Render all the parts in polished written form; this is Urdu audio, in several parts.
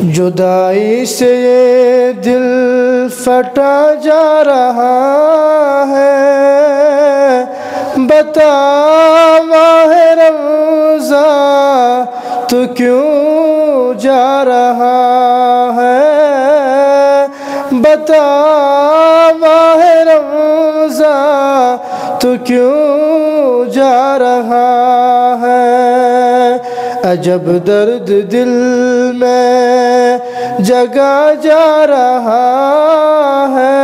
جدائی سے یہ دل پھٹا جا رہا ہے، بتا ماہ رمضان تو کیوں جا رہا ہے، بتا ماہ رمضان تو کیوں جا رہا ہے۔ عجب درد دل میں جگا جا رہا ہے،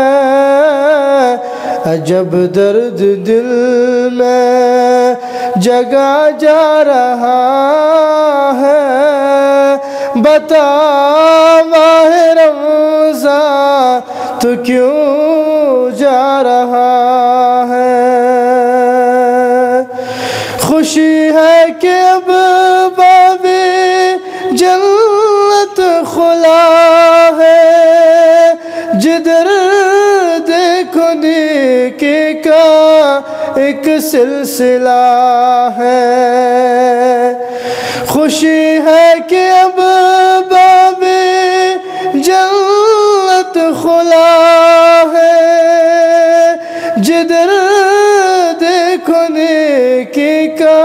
عجب درد دل میں جگا جا رہا ہے، بتا ماہ رمضان تو کیوں جا رہا ہے۔ خوشی ہے کہ اب باب جنت کھلا ہے، جدھر دیکھو نیکی کا ایک سلسلہ ہے۔ خوشی ہے کہ اب باب جنت کھلا ہے، جدھر دیکھو نیکی کا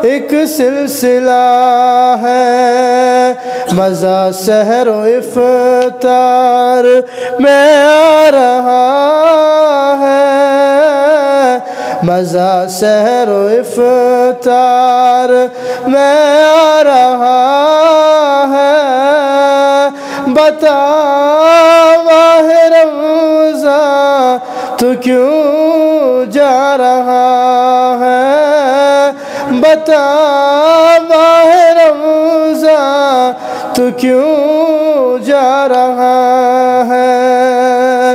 ایک سلسلہ ہے۔ مزہ سحر و افطار میں آ رہا ہے، مزہ سحر و افطار میں آ رہا ہے، بتا ماہ رمضان تو کیوں جا رہا ہے، بتا ماہ رمضان تو کیوں جا رہا ہے۔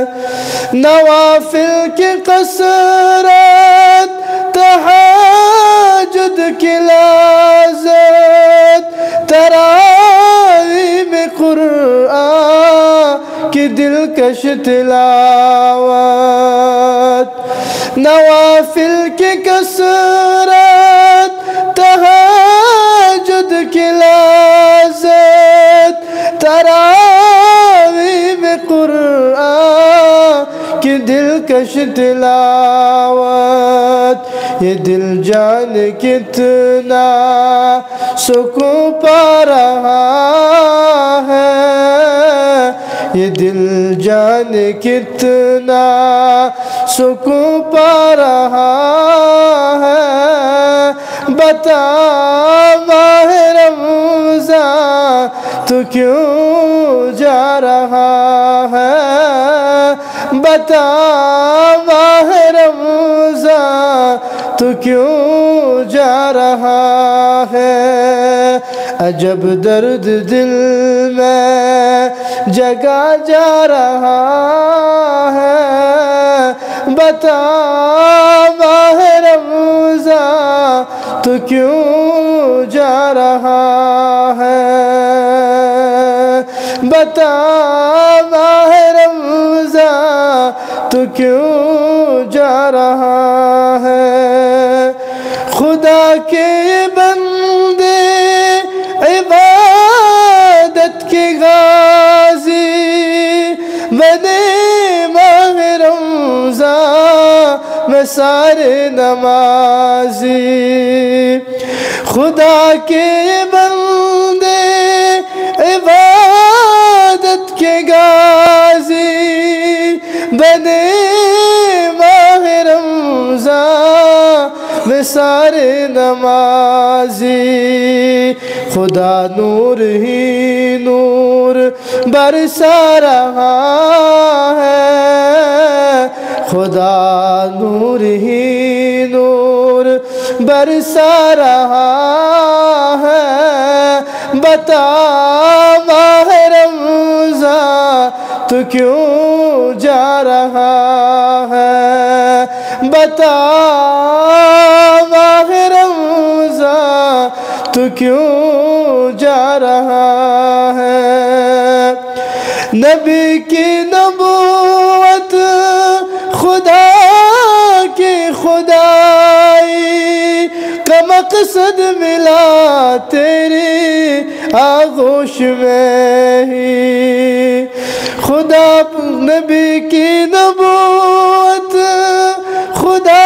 نوافل کی کثرت، تہجد کی لذت، تراویح میں قرآن کی دلکش تلاوت، نوافل کی کثرت، تہجد کی لذت، تراویح میں قرآن کی دلکش تلاوت، یہ دل جان کتنا سکون پا رہا ہے، یہ دل جان کتنا سکون پا رہا ہے، بتا ماہ رمضان تو کیوں جا رہا ہے، بتا ماہ رمضان تو کیوں جا رہا ہے۔ عجب درد دل میں جگا جا رہا ہے، بتا ماہ رمضان تو کیوں جا رہا ہے، بتا ماہ رمضان تو کیوں جا رہا ہے۔ خدا کے بندے عبادت کے غازی بنے ماہ رمضان میں سارے نمازی، خدا کے بندے عبادت کے غازی بنے ماہ رمضان میں سارے نمازی، خدا نور ہی نور برسا رہا ہے، خدا نور ہی نور برسا رہا ہے، بتا ماہ رمضان تو کیوں جا رہا ہے، بتا ماہ رمضان تو کیوں جا رہا ہے۔ نبی کی نبوت، خدا کی خدائی کا مقصد ملا تیری آغوش آغوش میں ہی خدا نبی کی نبوت خدا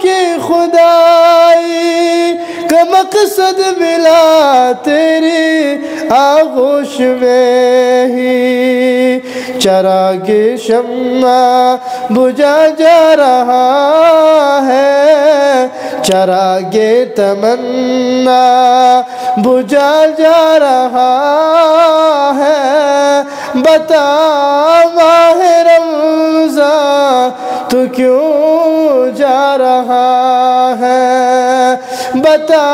کی خدائی کا مقصد ملا تیری آغوش میں ہی چراغ شمع بجھا جا رہا ہے چراغ تمنا بجھا جا رہا ہے بتا ماہ رمضان تو کیوں جا رہا ہے بتا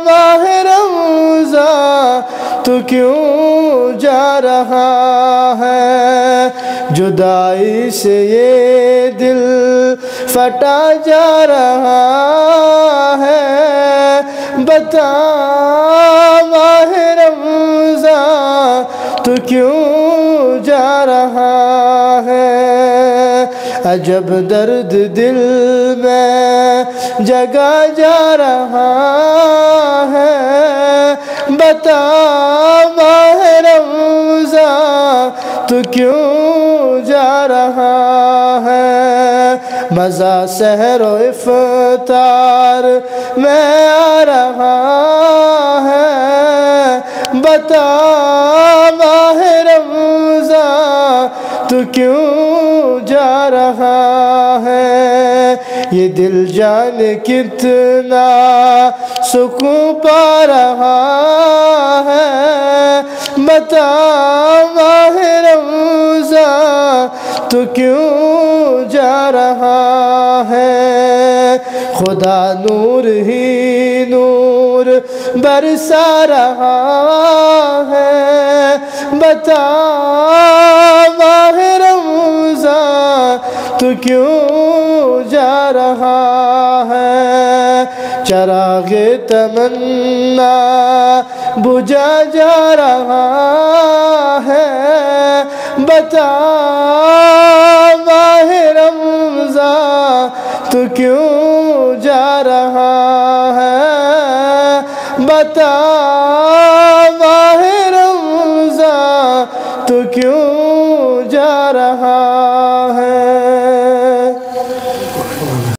ماہ رمضان تو کیوں جا رہا ہے جدائی سے یہ دل پھٹا جا رہا ہے بتا ماہ رمضان تو کیوں جا رہا ہے عجب درد دل میں جگا جا رہا ہے بتا ماہ رمضان تو کیوں جا رہا ہے مزہ سحر و افطار میں آ رہا ہے بتا ماہ رمضان تو کیوں جا رہا ہے یہ دل جان کتنا سکون پا رہا ہے بتا ماہ رمضان تو کیوں جا رہا ہے خدا نور ہی نور برسا رہا ہے بتا ماہ رمضان تو کیوں جا رہا ہے چراغ تمنا بجھا جا رہا ہے بتا ماہ رمضان تو کیوں جا رہا ہے بتا ماہ رمضان تو کیوں جا رہا